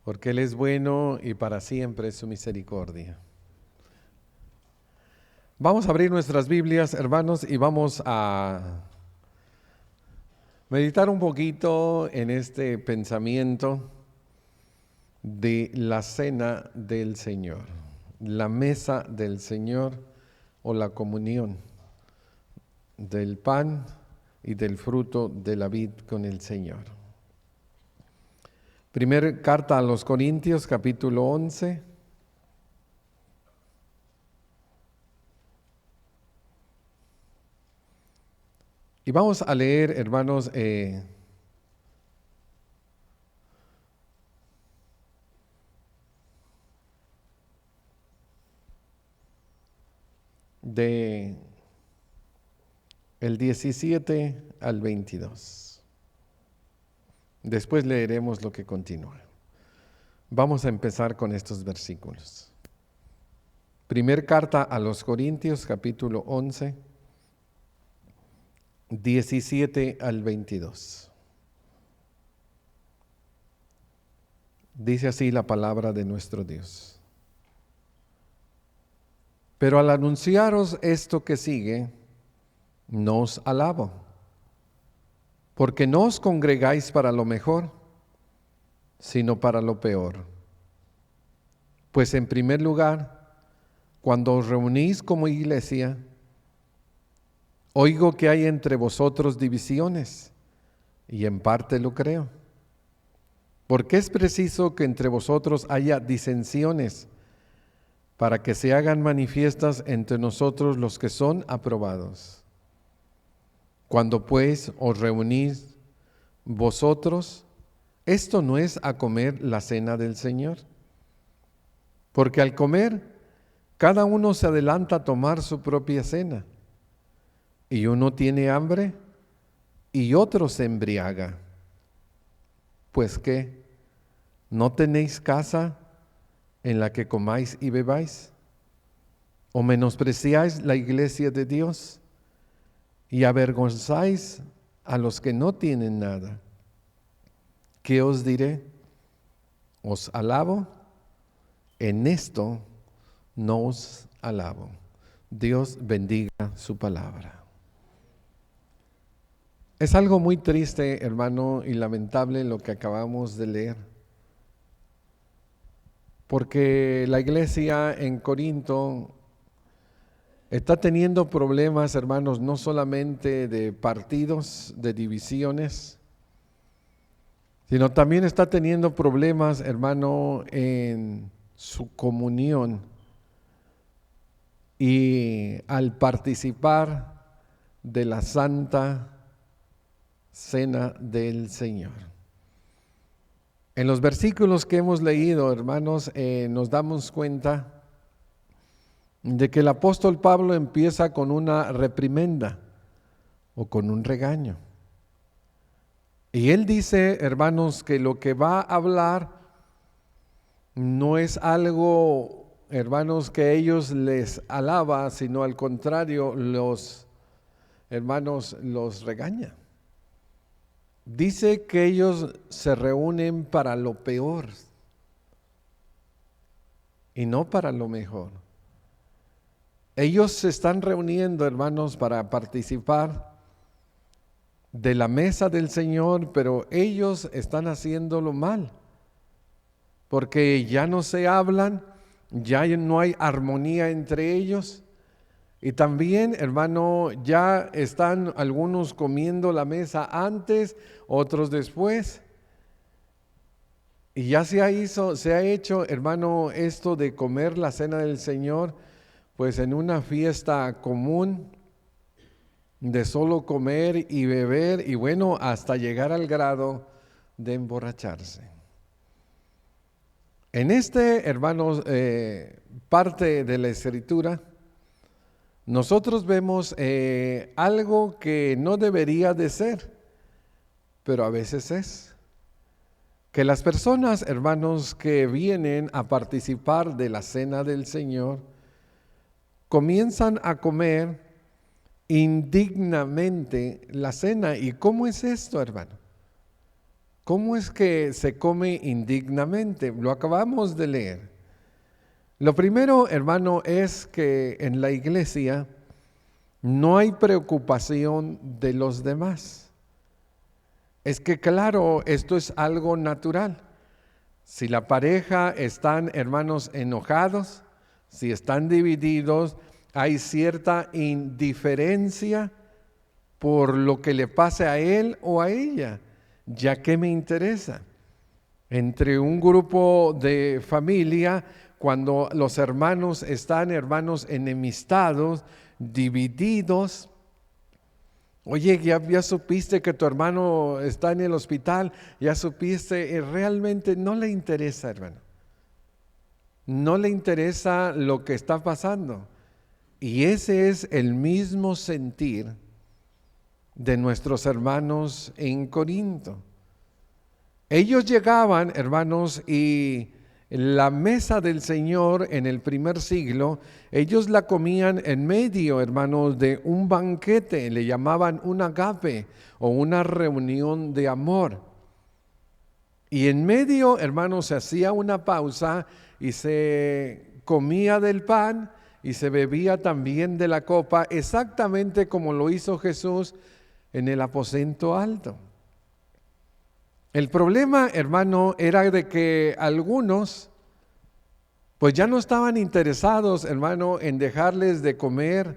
porque Él es bueno y para siempre es su misericordia. Vamos a abrir nuestras Biblias, hermanos, y vamos a meditar un poquito en este pensamiento de la cena del Señor, la mesa del Señor o la comunión del pan y del fruto de la vid con el Señor. Primera carta a los Corintios, capítulo 11. Y vamos a leer, hermanos, de el 17 al 22. Después leeremos lo que continúa. Vamos a empezar con estos versículos. Primer carta a los Corintios, capítulo 11, 17 al 22. Dice así la palabra de nuestro Dios. Pero al anunciaros esto que sigue, no os alabo, porque no os congregáis para lo mejor, sino para lo peor. Pues en primer lugar, cuando os reunís como iglesia, oigo que hay entre vosotros divisiones, y en parte lo creo. Porque es preciso que entre vosotros haya disensiones, para que se hagan manifiestas entre nosotros los que son aprobados. Cuando pues os reunís vosotros, esto no es a comer la cena del Señor. Porque al comer, cada uno se adelanta a tomar su propia cena, y uno tiene hambre y otro se embriaga. Pues ¿qué? ¿No tenéis casa en la que comáis y bebáis? ¿O menospreciáis la iglesia de Dios y avergonzáis a los que no tienen nada? ¿Qué os diré? ¿Os alabo? En esto no os alabo. Dios bendiga su palabra. Es algo muy triste, hermano, y lamentable lo que acabamos de leer. Porque la iglesia en Corinto está teniendo problemas, hermanos, no solamente de partidos, de divisiones, sino también está teniendo problemas, hermano, en su comunión. Y al participar de la Santa Cena del Señor. En los versículos que hemos leído, hermanos, nos damos cuenta de que el apóstol Pablo empieza con una reprimenda o con un regaño. Y él dice, hermanos, que lo que va a hablar no es algo, hermanos, que a ellos les alaba, sino al contrario, los hermanos los regaña. Dice que ellos se reúnen para lo peor y no para lo mejor. Ellos se están reuniendo, hermanos, para participar de la mesa del Señor, pero ellos están haciéndolo mal, porque ya no se hablan, ya no hay armonía entre ellos. Y también, hermano, ya están algunos comiendo la mesa antes, otros después. Y ya se ha hecho, hermano, esto de comer la cena del Señor, pues en una fiesta común, de solo comer y beber, y bueno, hasta llegar al grado de emborracharse. En hermanos, parte de la Escritura, nosotros vemos algo que no debería de ser, pero a veces es. Que las personas, hermanos, que vienen a participar de la cena del Señor, comienzan a comer indignamente la cena. ¿Y cómo es esto, hermano? ¿Cómo es que se come indignamente? Lo acabamos de leer. Lo primero, hermano, es que en la iglesia no hay preocupación de los demás. Es que claro, esto es algo natural. Si la pareja están, hermanos, enojados, si están divididos, hay cierta indiferencia por lo que le pase a él o a ella. ¿Ya qué me interesa? Entre un grupo de familia, cuando los hermanos están, hermanos, enemistados, divididos, oye, ya supiste que tu hermano está en el hospital, ya supiste, realmente no le interesa, hermano. No le interesa lo que está pasando. Y ese es el mismo sentir de nuestros hermanos en Corinto. Ellos llegaban, hermanos, y la mesa del Señor en el primer siglo, ellos la comían en medio, hermanos, de un banquete, le llamaban un agape o una reunión de amor. Y en medio, hermanos, se hacía una pausa y se comía del pan y se bebía también de la copa, exactamente como lo hizo Jesús en el aposento alto. El problema, hermano, era de que algunos pues ya no estaban interesados, hermano, en dejarles de comer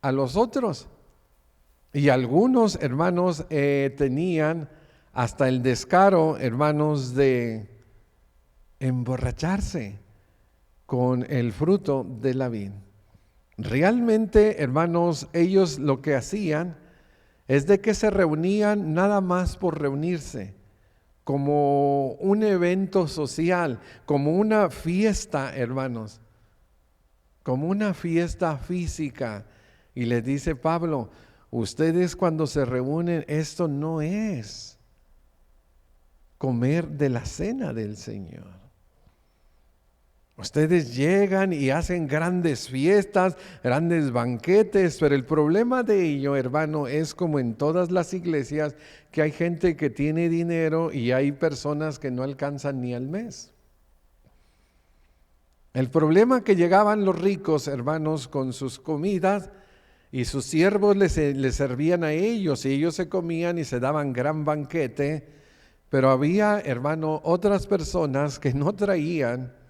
a los otros. Y algunos, hermanos, tenían hasta el descaro, hermanos, de emborracharse con el fruto de la vid. Realmente, hermanos, ellos lo que hacían es de que se reunían nada más por reunirse, como un evento social, como una fiesta, hermanos, como una fiesta física. Y les dice Pablo, ustedes cuando se reúnen, esto no es comer de la cena del Señor. Ustedes llegan y hacen grandes fiestas, grandes banquetes, pero el problema de ello, hermano, es como en todas las iglesias, que hay gente que tiene dinero y hay personas que no alcanzan ni al mes. El problema que llegaban los ricos, hermanos, con sus comidas y sus siervos les servían a ellos y ellos se comían y se daban gran banquete, pero había, hermano, otras personas que no traían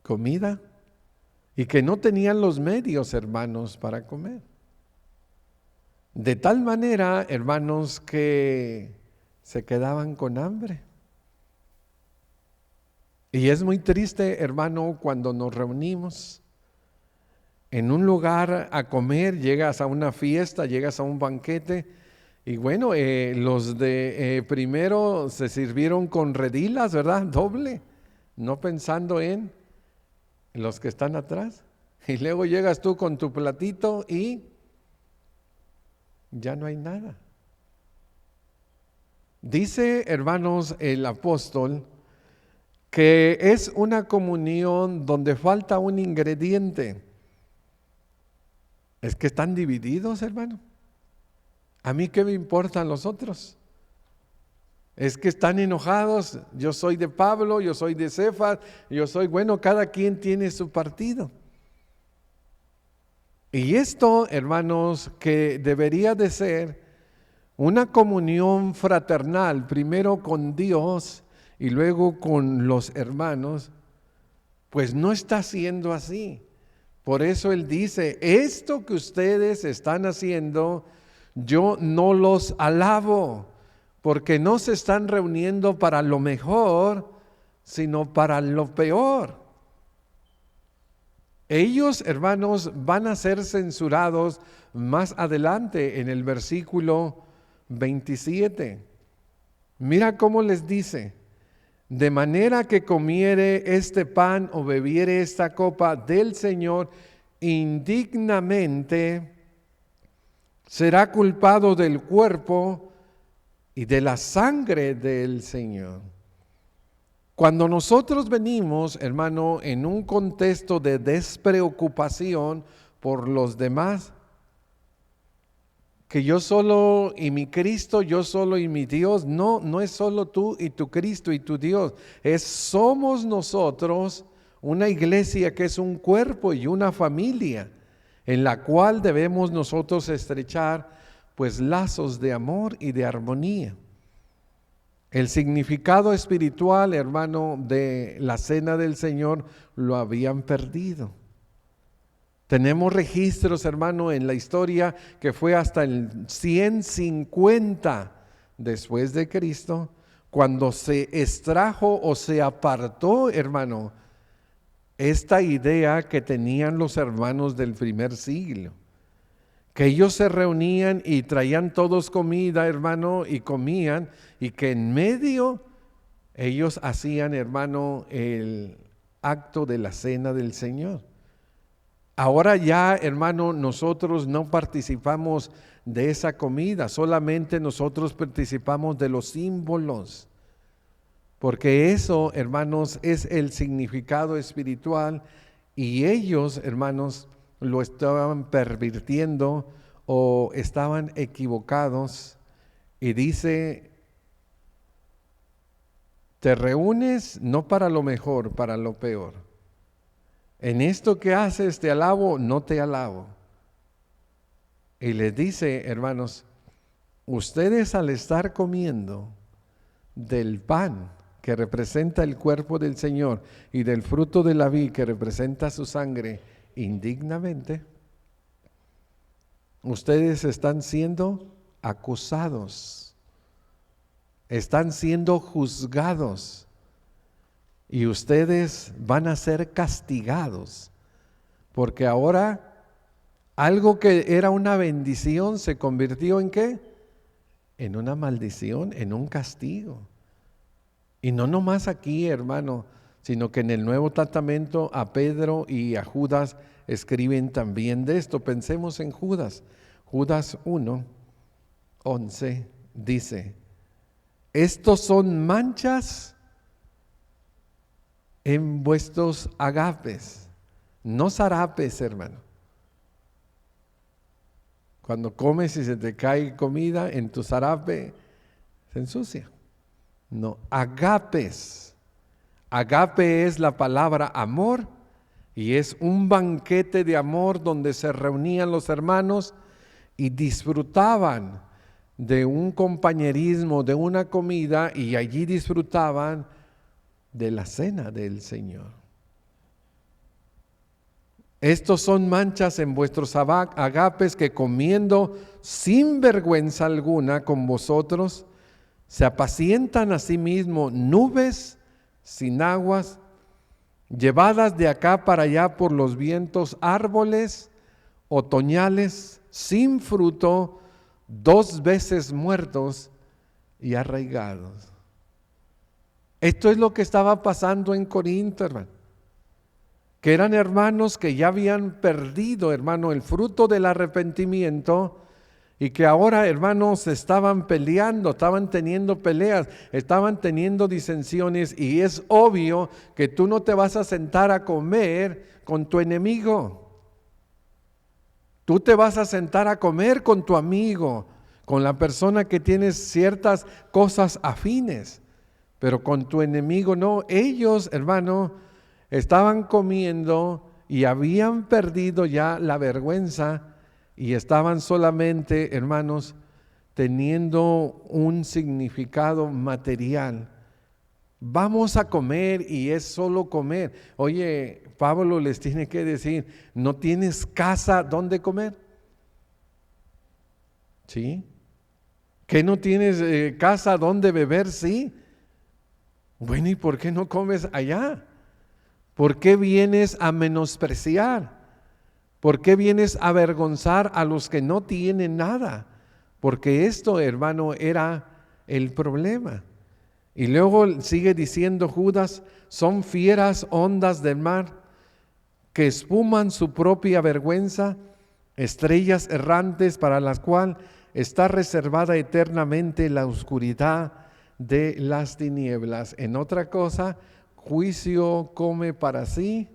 comida y que no tenían los medios, hermanos, para comer. De tal manera, hermanos, que se quedaban con hambre. Y es muy triste, hermano, cuando nos reunimos en un lugar a comer, llegas a una fiesta, llegas a un banquete, y bueno, los de primero se sirvieron con redilas, ¿verdad? Doble, no pensando en los que están atrás. Y luego llegas tú con tu platito y ya no hay nada. Dice, hermanos, el apóstol que es una comunión donde falta un ingrediente. Es que están divididos, hermano. ¿A mí qué me importan los otros? Es que están enojados. Yo soy de Pablo, yo soy de Cefas, bueno, cada quien tiene su partido. Y esto, hermanos, que debería de ser una comunión fraternal, primero con Dios y luego con los hermanos, pues no está siendo así. Por eso Él dice, esto que ustedes están haciendo, yo no los alabo, porque no se están reuniendo para lo mejor, sino para lo peor. Ellos, hermanos, van a ser censurados más adelante en el versículo 27. Mira cómo les dice, de manera que comiere este pan o bebiere esta copa del Señor indignamente, será culpado del cuerpo y de la sangre del Señor. Cuando nosotros venimos, hermano, en un contexto de despreocupación por los demás, que yo solo y mi Cristo, yo solo y mi Dios. No, no es solo tú y tu Cristo y tu Dios. Somos nosotros una iglesia que es un cuerpo y una familia en la cual debemos nosotros estrechar pues lazos de amor y de armonía. El significado espiritual, hermano, de la cena del Señor lo habían perdido. Tenemos registros, hermano, en la historia que fue hasta el 150 después de Cristo, cuando se extrajo o se apartó, hermano, esta idea que tenían los hermanos del primer siglo, que ellos se reunían y traían todos comida, hermano, y comían, y que en medio ellos hacían, hermano, el acto de la cena del Señor. Ahora ya, hermano, nosotros no participamos de esa comida, solamente nosotros participamos de los símbolos, porque eso, hermanos, es el significado espiritual y ellos, hermanos, lo estaban pervirtiendo o estaban equivocados. Y dice, te reúnes no para lo mejor, para lo peor. En esto que haces te alabo, no te alabo. Y les dice, hermanos, ustedes al estar comiendo del pan que representa el cuerpo del Señor y del fruto de la vid que representa su sangre indignamente, ustedes están siendo acusados, están siendo juzgados y ustedes van a ser castigados, porque ahora algo que era una bendición se convirtió en ¿qué? En una maldición, en un castigo. Y no nomás aquí, hermano, sino que en el Nuevo Testamento a Pedro y a Judas escriben también de esto. Pensemos en Judas. Judas 1:11 dice, estos son manchas en vuestros agapes, no zarapes, hermano. Cuando comes y se te cae comida en tu zarape, se ensucia. No, agapes. Agape es la palabra amor y es un banquete de amor donde se reunían los hermanos y disfrutaban de un compañerismo, de una comida, y allí disfrutaban de la cena del Señor. Estos son manchas en vuestros agapes que comiendo sin vergüenza alguna con vosotros, se apacientan a sí mismos nubes sin aguas, llevadas de acá para allá por los vientos, árboles otoñales sin fruto, 2 veces muertos y arraigados. Esto es lo que estaba pasando en Corinto, hermano. Que eran hermanos que ya habían perdido, hermano, el fruto del arrepentimiento y que ahora, hermanos, estaban peleando, estaban teniendo peleas, estaban teniendo disensiones, y es obvio que tú no te vas a sentar a comer con tu enemigo. Tú te vas a sentar a comer con tu amigo, con la persona que tienes ciertas cosas afines, pero con tu enemigo no. Ellos, hermano, estaban comiendo y habían perdido ya la vergüenza y estaban solamente, hermanos, teniendo un significado material. Vamos a comer y es solo comer. Oye, Pablo les tiene que decir, ¿no tienes casa donde comer? ¿Sí? ¿Que no tienes casa donde beber? Sí. Bueno, ¿y por qué no comes allá? ¿Por qué vienes a menospreciar? ¿Por qué vienes a avergonzar a los que no tienen nada? Porque esto, hermano, era el problema. Y luego sigue diciendo Judas, son fieras ondas del mar que espuman su propia vergüenza, estrellas errantes para las cuales está reservada eternamente la oscuridad de las tinieblas. En otra cosa, juicio come para sí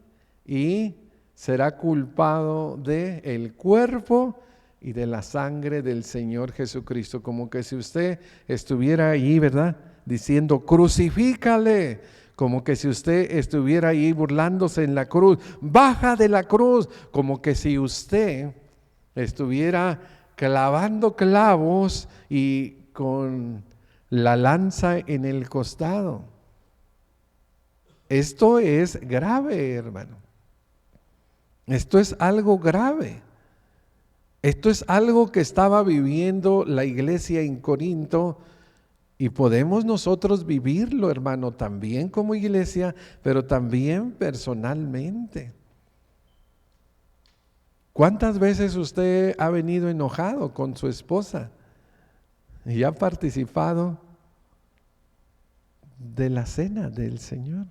y será culpado del cuerpo y de la sangre del Señor Jesucristo. Como que si usted estuviera ahí, ¿verdad?, diciendo, crucifícale. Como que si usted estuviera ahí burlándose en la cruz, baja de la cruz. Como que si usted estuviera clavando clavos y con la lanza en el costado. Esto es grave, hermano. Esto es algo grave. Esto es algo que estaba viviendo la iglesia en Corinto y podemos nosotros vivirlo, hermano, también como iglesia, pero también personalmente. ¿Cuántas veces usted ha venido enojado con su esposa y ha participado de la cena del Señor?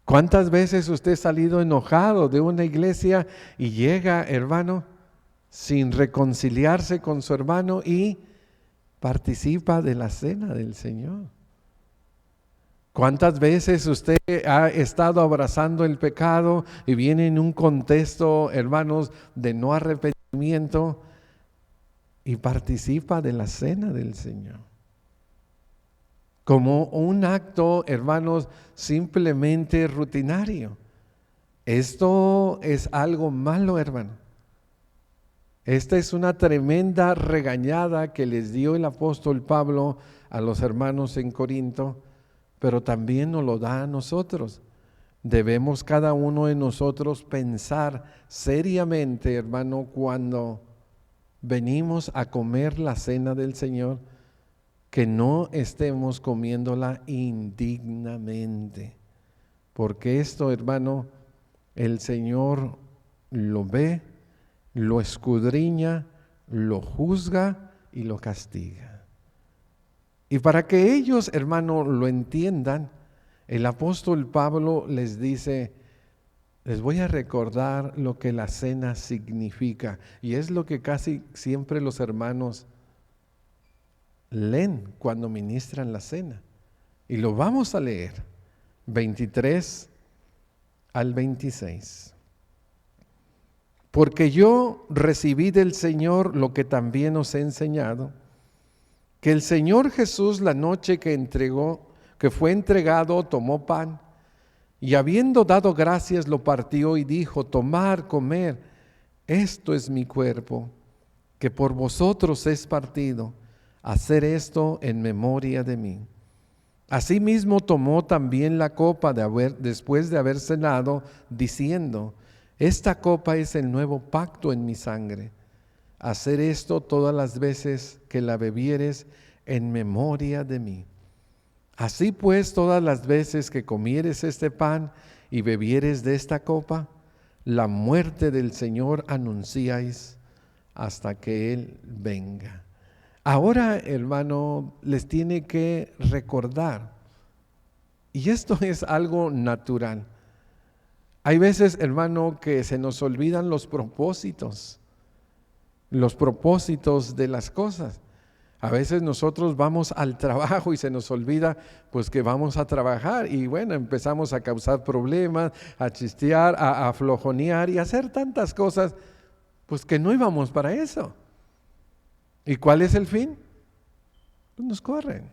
¿Cuántas veces usted ha salido enojado de una iglesia y llega, hermano, sin reconciliarse con su hermano y participa de la cena del Señor? ¿Cuántas veces usted ha estado abrazando el pecado y viene en un contexto, hermanos, de no arrepentimiento y participa de la cena del Señor? Como un acto, hermanos, simplemente rutinario. Esto es algo malo, hermano. Esta es una tremenda regañada que les dio el apóstol Pablo a los hermanos en Corinto, pero también nos lo da a nosotros. Debemos cada uno de nosotros pensar seriamente, hermano, cuando venimos a comer la cena del Señor, que no estemos comiéndola indignamente, porque esto, hermano, el Señor lo ve, lo escudriña, lo juzga y lo castiga. Y para que ellos, hermano, lo entiendan, el apóstol Pablo les dice, les voy a recordar lo que la cena significa, y es lo que casi siempre los hermanos leen cuando ministran la cena. Y lo vamos a leer, 23 al 26. Porque yo recibí del Señor lo que también os he enseñado, que el Señor Jesús la noche que fue entregado, tomó pan, y habiendo dado gracias lo partió y dijo, tomad, comer, esto es mi cuerpo, que por vosotros es partido. Hacer esto en memoria de mí. Asimismo tomó también la copa después de haber cenado, diciendo, esta copa es el nuevo pacto en mi sangre. Hacer esto todas las veces que la bebieres en memoria de mí. Así pues, todas las veces que comieres este pan y bebieres de esta copa, la muerte del Señor anunciáis hasta que Él venga. Ahora, hermano, les tiene que recordar, y esto es algo natural. Hay veces, hermano, que se nos olvidan los propósitos de las cosas. A veces nosotros vamos al trabajo y se nos olvida pues que vamos a trabajar y bueno, empezamos a causar problemas, a chistear, a flojonear y a hacer tantas cosas pues que no íbamos para eso. ¿Y cuál es el fin? Pues nos corren.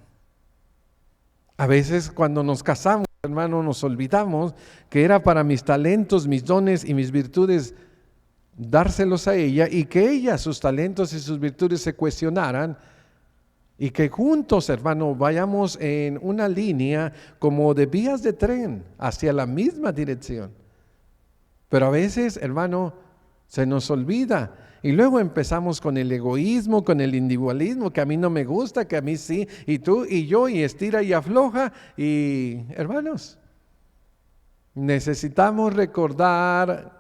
A veces cuando nos casamos, hermano, nos olvidamos que era para mis talentos, mis dones y mis virtudes dárselos a ella y que ella, sus talentos y sus virtudes se cuestionaran y que juntos, hermano, vayamos en una línea como de vías de tren hacia la misma dirección. Pero a veces, hermano, se nos olvida. Y luego empezamos con el egoísmo, con el individualismo, que a mí no me gusta, que a mí sí, y tú y yo, y estira y afloja. Y hermanos, necesitamos recordar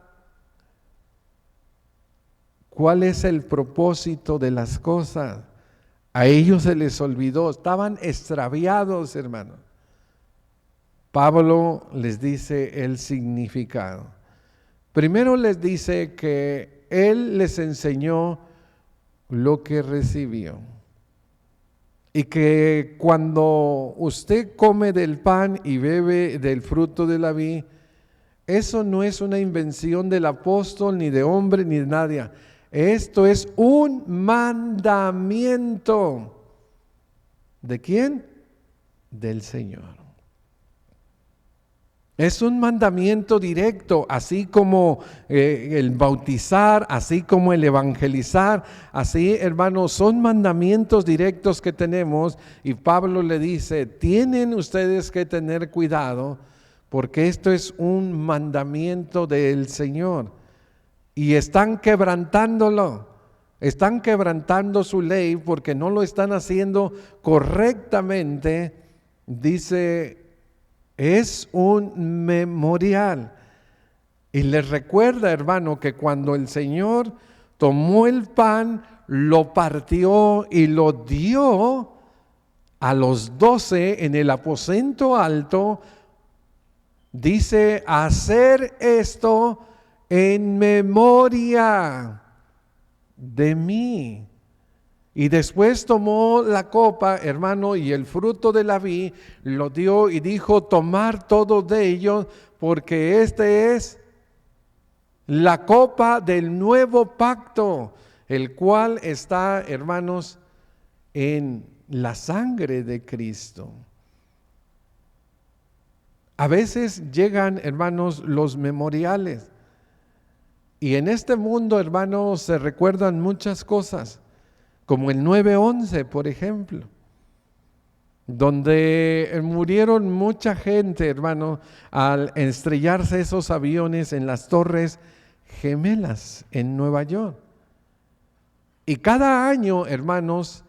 cuál es el propósito de las cosas. A ellos se les olvidó, estaban extraviados, hermanos. Pablo les dice el significado. Primero les dice que Él les enseñó lo que recibió. Y que cuando usted come del pan y bebe del fruto de la vid, eso no es una invención del apóstol, ni de hombre, ni de nadie. Esto es un mandamiento. ¿De quién? Del Señor. Es un mandamiento directo, así como el bautizar, así como el evangelizar, así, hermanos, son mandamientos directos que tenemos. Y Pablo le dice, tienen ustedes que tener cuidado, porque esto es un mandamiento del Señor. Y están quebrantándolo, están quebrantando su ley porque no lo están haciendo correctamente. Dice, es un memorial. Y les recuerda, hermano, que cuando el Señor tomó el pan, lo partió y lo dio a los 12 en el aposento alto, dice, hacer esto en memoria de mí. Y después tomó la copa, hermano, y el fruto de la vid, lo dio y dijo, tomar todo de ellos, porque este es la copa del nuevo pacto, el cual está, hermanos, en la sangre de Cristo. A veces llegan, hermanos, los memoriales. Y en este mundo, hermanos, se recuerdan muchas cosas, como el 9/11, por ejemplo, donde murieron mucha gente, hermano, al estrellarse esos aviones en las Torres Gemelas en Nueva York. Y cada año, hermanos,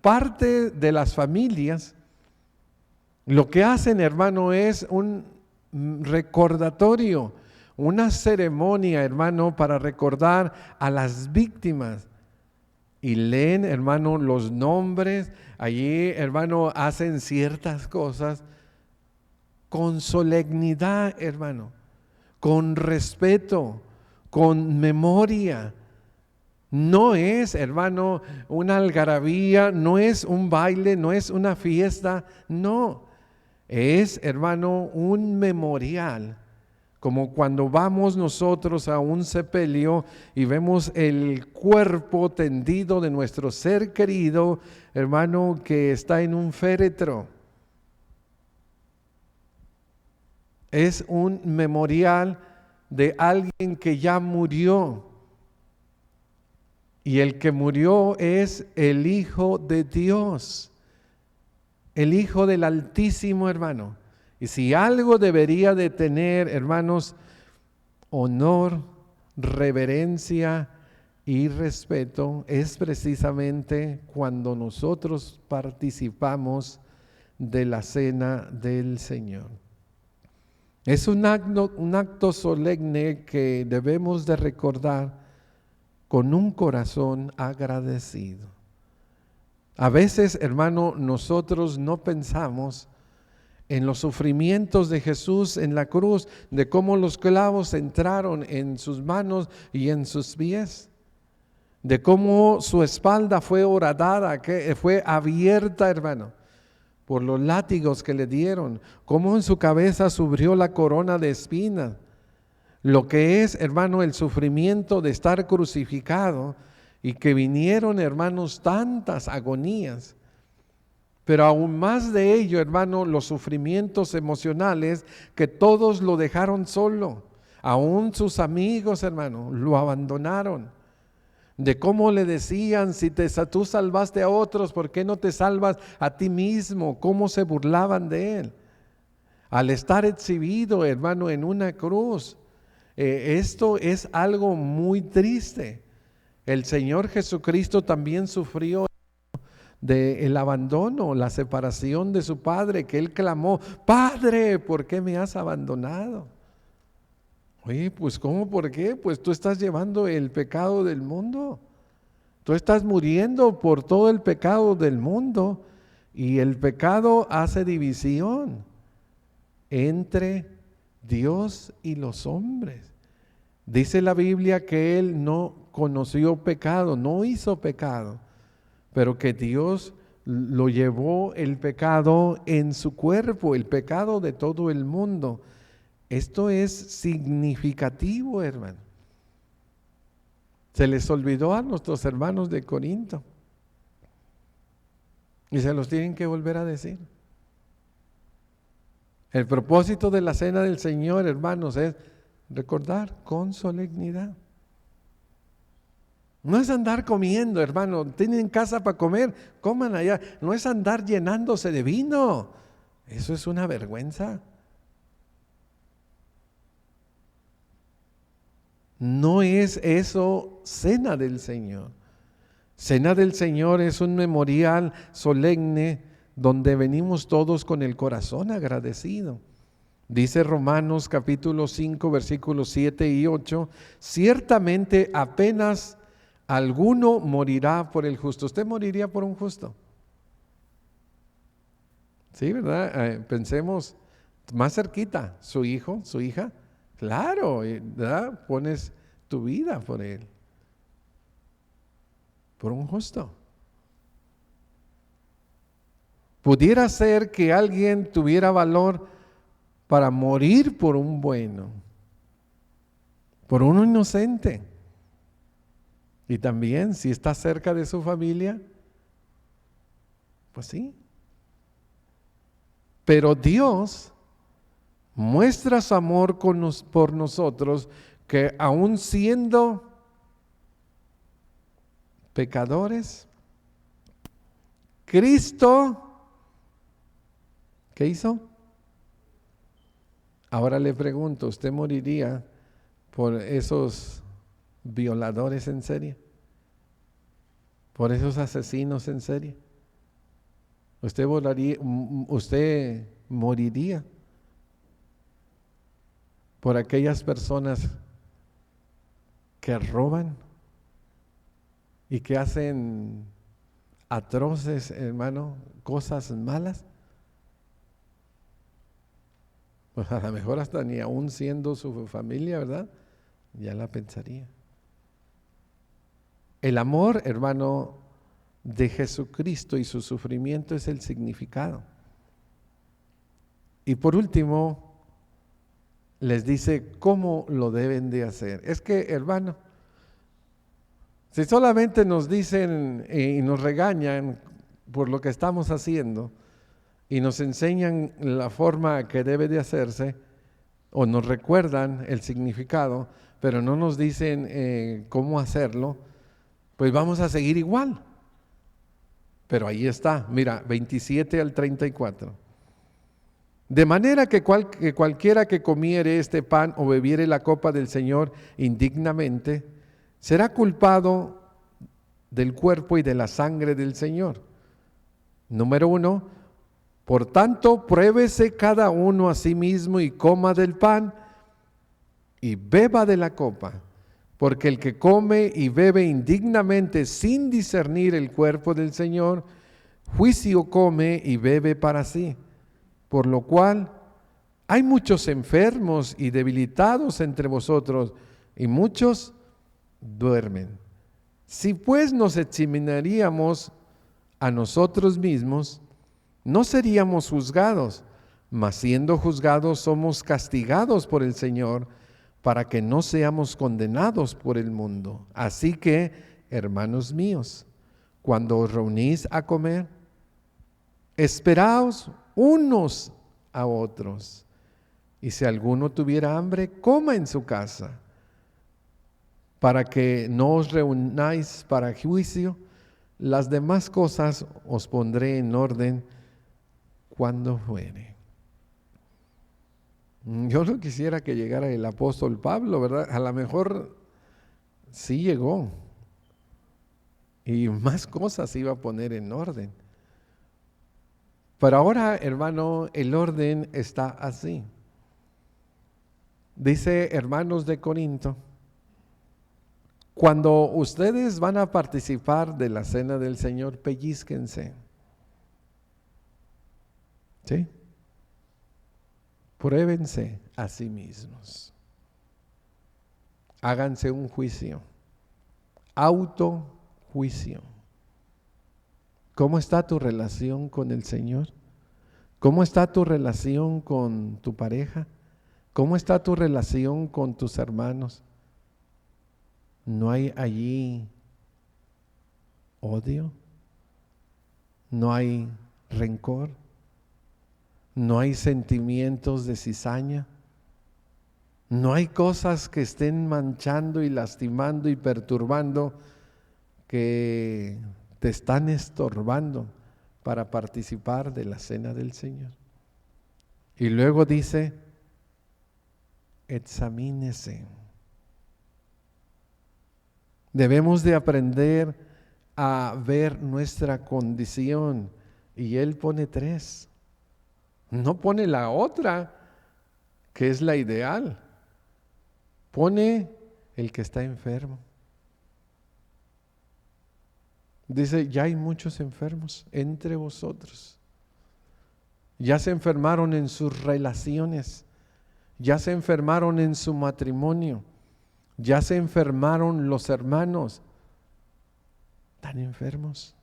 parte de las familias, lo que hacen, hermano, es un recordatorio, una ceremonia, hermano, para recordar a las víctimas. Y leen, hermano, los nombres. Allí, hermano, hacen ciertas cosas con solemnidad, hermano, con respeto, con memoria. No es, hermano, una algarabía, no es un baile, no es una fiesta, no. Es, hermano, un memorial. Como cuando vamos nosotros a un sepelio y vemos el cuerpo tendido de nuestro ser querido, hermano, que está en un féretro. Es un memorial de alguien que ya murió. Y el que murió es el Hijo de Dios, el Hijo del Altísimo, hermano. Y si algo debería de tener, hermanos, honor, reverencia y respeto, es precisamente cuando nosotros participamos de la cena del Señor. Es un acto solemne que debemos de recordar con un corazón agradecido. A veces, hermano, nosotros no pensamos en los sufrimientos de Jesús en la cruz, de cómo los clavos entraron en sus manos y en sus pies, de cómo su espalda fue horadada, que fue abierta, hermano, por los látigos que le dieron, cómo en su cabeza subió la corona de espinas, lo que es, hermano, el sufrimiento de estar crucificado y que vinieron, hermanos, tantas agonías. Pero aún más de ello, hermano, los sufrimientos emocionales que todos lo dejaron solo. Aún sus amigos, hermano, lo abandonaron. De cómo le decían, si tú salvaste a otros, ¿por qué no te salvas a ti mismo? Cómo se burlaban de él. Al estar exhibido, hermano, en una cruz. Esto es algo muy triste. El Señor Jesucristo también sufrió del abandono, la separación de su Padre, que Él clamó, Padre, ¿por qué me has abandonado? Oye, pues ¿cómo? ¿Por qué? Pues tú estás llevando el pecado del mundo. Tú estás muriendo por todo el pecado del mundo y el pecado hace división entre Dios y los hombres. Dice la Biblia que Él no conoció pecado, no hizo pecado, pero que Dios lo llevó el pecado en su cuerpo, el pecado de todo el mundo, Esto es significativo, hermano. Se les olvidó a nuestros hermanos de Corinto y se los tienen que volver a decir. El propósito de la cena del Señor, hermanos, es recordar con solemnidad. No es andar comiendo, hermano. Tienen casa para comer, coman allá. No es andar llenándose de vino. Eso es una vergüenza. No es eso cena del Señor. Cena del Señor es un memorial solemne donde venimos todos con el corazón agradecido. Dice Romanos capítulo 5 versículos 7 y 8, ciertamente apenas alguno morirá por el justo. ¿Usted moriría por un justo? Sí, ¿verdad? Pensemos más cerquita, su hijo, su hija. Claro, ¿verdad? Pones tu vida por él, por un justo. Pudiera ser que alguien tuviera valor para morir por un bueno, por uno inocente. Y también, si está cerca de su familia, pues sí. Pero Dios muestra su amor por nosotros, que aun siendo pecadores, Cristo, ¿qué hizo? Ahora le pregunto, ¿usted moriría por esos violadores en serie? ¿Por esos asesinos en serie? ¿Usted moriría por aquellas personas que roban y que hacen atroces, hermano, cosas malas? Pues a lo mejor hasta ni aún siendo su familia, ¿verdad? Ya la pensaría. El amor, hermano, de Jesucristo y su sufrimiento es el significado. Y por último, les dice cómo lo deben de hacer. Es que, hermano, si solamente nos dicen y nos regañan por lo que estamos haciendo y nos enseñan la forma que debe de hacerse o nos recuerdan el significado, pero no nos dicen cómo hacerlo, pues vamos a seguir igual. Pero ahí está, mira, 27 al 34. De manera que cualquiera que comiere este pan o bebiere la copa del Señor indignamente, será culpado del cuerpo y de la sangre del Señor. Número 1, por tanto, pruébese cada uno a sí mismo y coma del pan y beba de la copa, porque el que come y bebe indignamente sin discernir el cuerpo del Señor, juicio come y bebe para sí, por lo cual hay muchos enfermos y debilitados entre vosotros y muchos duermen. Si pues nos examinaríamos a nosotros mismos, no seríamos juzgados, mas siendo juzgados somos castigados por el Señor, para que no seamos condenados por el mundo. Así que, hermanos míos, cuando os reunís a comer, esperaos unos a otros. Y si alguno tuviera hambre, coma en su casa, para que no os reunáis para juicio. Las demás cosas os pondré en orden cuando fuere. Yo no quisiera que llegara el apóstol Pablo, ¿verdad? A lo mejor sí llegó y más cosas iba a poner en orden. Pero ahora, hermano, el orden está así. Dice, hermanos de Corinto, cuando ustedes van a participar de la cena del Señor, pellízquense. ¿Sí? Pruébense a sí mismos. Háganse un juicio. Autojuicio. ¿Cómo está tu relación con el Señor? ¿Cómo está tu relación con tu pareja? ¿Cómo está tu relación con tus hermanos? ¿No hay allí odio? ¿No hay rencor? ¿No hay sentimientos de cizaña? ¿No hay cosas que estén manchando y lastimando y perturbando que te están estorbando para participar de la cena del Señor? Y luego dice, examínese. Debemos de aprender a ver nuestra condición. Y Él pone 3. No pone la otra, que es la ideal. Pone el que está enfermo. Dice, ya hay muchos enfermos entre vosotros. Ya se enfermaron en sus relaciones. Ya se enfermaron en su matrimonio. Ya se enfermaron los hermanos. Están enfermos.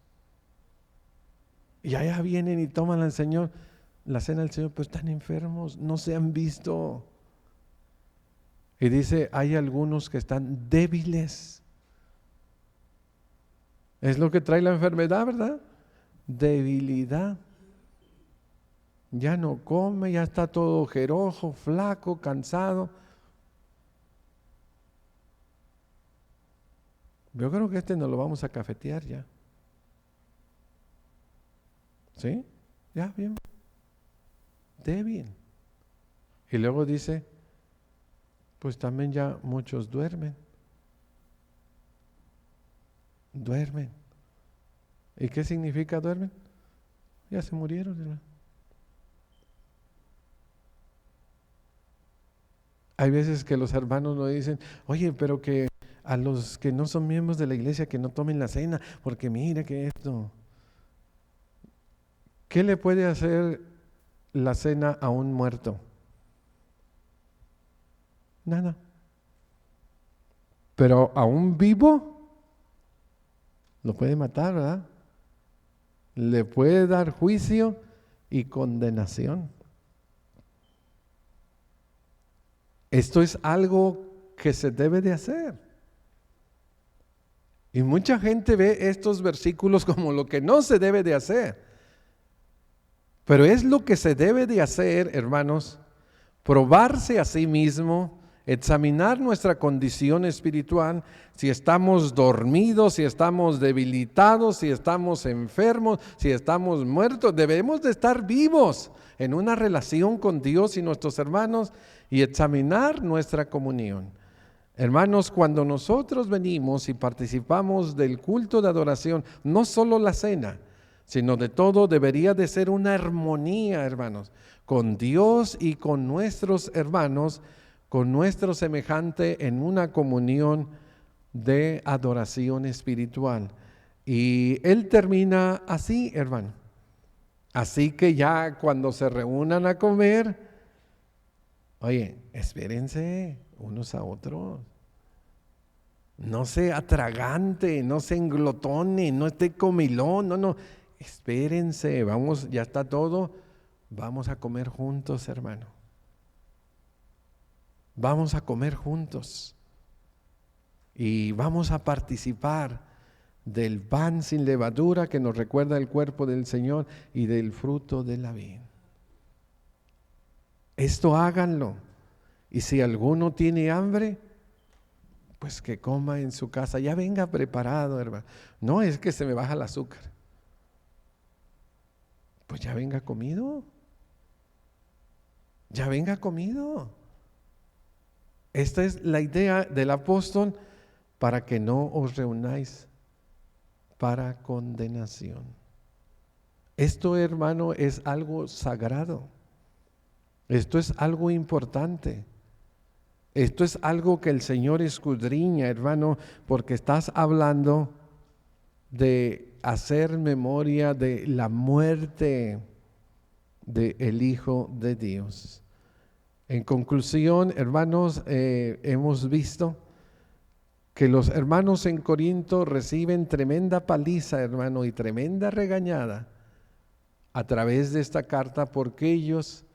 Y allá vienen y toman al Señor, la cena del Señor, pero están enfermos, no se han visto. Y dice, hay algunos que están débiles. Es lo que trae la enfermedad, ¿verdad? Debilidad. Ya no come, ya está todo ojeroso, flaco, cansado. Yo creo que nos lo vamos a cafetear ya. ¿Sí? Ya, bien. Débil. Y luego dice, pues también ya muchos duermen. Duermen. ¿Y qué significa duermen? Ya se murieron, hermano. Hay veces que los hermanos nos dicen, oye, pero que a los que no son miembros de la iglesia que no tomen la cena, porque mira que esto. ¿Qué le puede hacer la cena a un muerto? Nada. Pero a un vivo lo puede matar, ¿verdad? Le puede dar juicio y condenación. Esto es algo que se debe de hacer. Y mucha gente ve estos versículos como lo que no se debe de hacer. Pero es lo que se debe de hacer, hermanos, probarse a sí mismo, examinar nuestra condición espiritual, si estamos dormidos, si estamos debilitados, si estamos enfermos, si estamos muertos. Debemos de estar vivos en una relación con Dios y nuestros hermanos y examinar nuestra comunión. Hermanos, cuando nosotros venimos y participamos del culto de adoración, no solo la cena, sino de todo debería de ser una armonía, hermanos, con Dios y con nuestros hermanos, con nuestro semejante en una comunión de adoración espiritual. Y él termina así, hermano. Así que ya cuando se reúnan a comer, oye, espérense unos a otros. No se atragante, no se englotone, no esté comilón, no. Espérense, vamos, ya está todo, vamos a comer juntos, hermano. Vamos a comer juntos y vamos a participar del pan sin levadura que nos recuerda el cuerpo del Señor y del fruto de la vid. Esto háganlo. Y si alguno tiene hambre, pues que coma en su casa, ya venga preparado, hermano. No es que se me baja el azúcar. Pues ya venga comido. Ya venga comido. Esta es la idea del apóstol, para que no os reunáis para condenación. Esto, hermano, es algo sagrado. Esto es algo importante. Esto es algo que el Señor escudriña, hermano, porque estás hablando de hacer memoria de la muerte del Hijo de Dios. En conclusión, hermanos, hemos visto que los hermanos en Corinto reciben tremenda paliza, hermano, y tremenda regañada a través de esta carta, porque ellos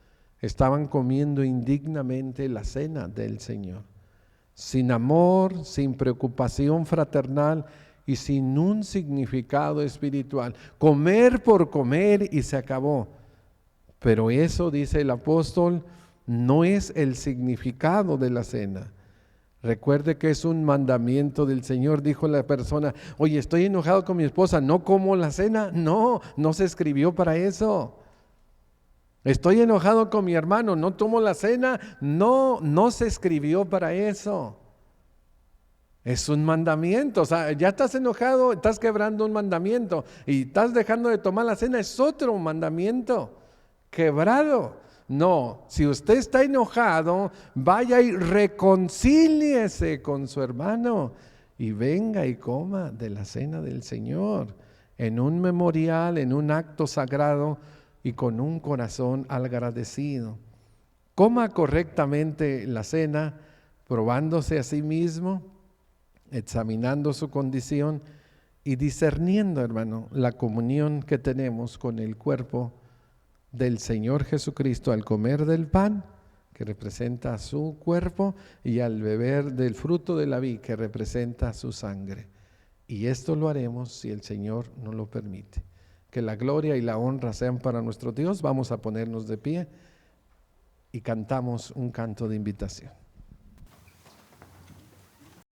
estaban comiendo indignamente la cena del Señor, sin amor, sin preocupación fraternal y sin un significado espiritual. Comer por comer y se acabó. Pero eso, dice el apóstol, no es el significado de la cena. Recuerde que es un mandamiento del Señor. Dijo la persona: oye, estoy enojado con mi esposa, ¿no como la cena? No, no se escribió para eso. Estoy enojado con mi hermano, ¿no tomo la cena? No, no se escribió para eso. Es un mandamiento. O sea, ya estás enojado, estás quebrando un mandamiento y estás dejando de tomar la cena, es otro mandamiento quebrado. No, si usted está enojado, vaya y reconcíliese con su hermano y venga y coma de la cena del Señor en un memorial, en un acto sagrado y con un corazón agradecido. Coma correctamente la cena, probándose a sí mismo, examinando su condición y discerniendo, hermano, la comunión que tenemos con el cuerpo del Señor Jesucristo al comer del pan, que representa su cuerpo, y al beber del fruto de la vid, que representa su sangre. Y esto lo haremos si el Señor nos lo permite. Que la gloria y la honra sean para nuestro Dios. Vamos a ponernos de pie y cantamos un canto de invitación.